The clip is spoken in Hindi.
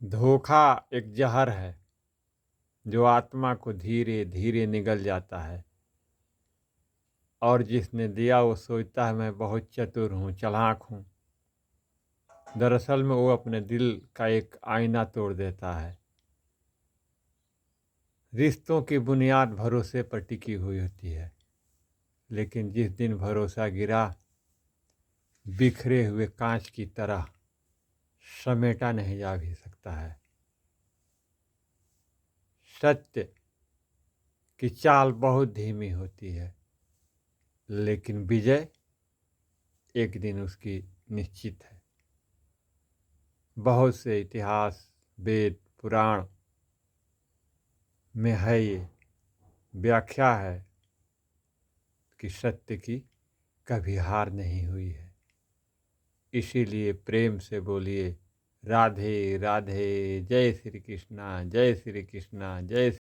धोखा एक जहर है जो आत्मा को धीरे धीरे निगल जाता है और जिसने दिया वो सोचता है मैं बहुत चतुर हूँ, चालाक हूँ। दरअसल में वो अपने दिल का एक आईना तोड़ देता है। रिश्तों की बुनियाद भरोसे पर टिकी हुई होती है, लेकिन जिस दिन भरोसा गिरा, बिखरे हुए कांच की तरह समेटा नहीं जा भी सकता है। सत्य की चाल बहुत धीमी होती है, लेकिन विजय एक दिन उसकी निश्चित है। बहुत से इतिहास, वेद, पुराण में है ये व्याख्या है कि सत्य की कभी हार नहीं हुई है। इसीलिए प्रेम से बोलिए राधे राधे, जय श्री कृष्णा, जय श्री कृष्णा, जय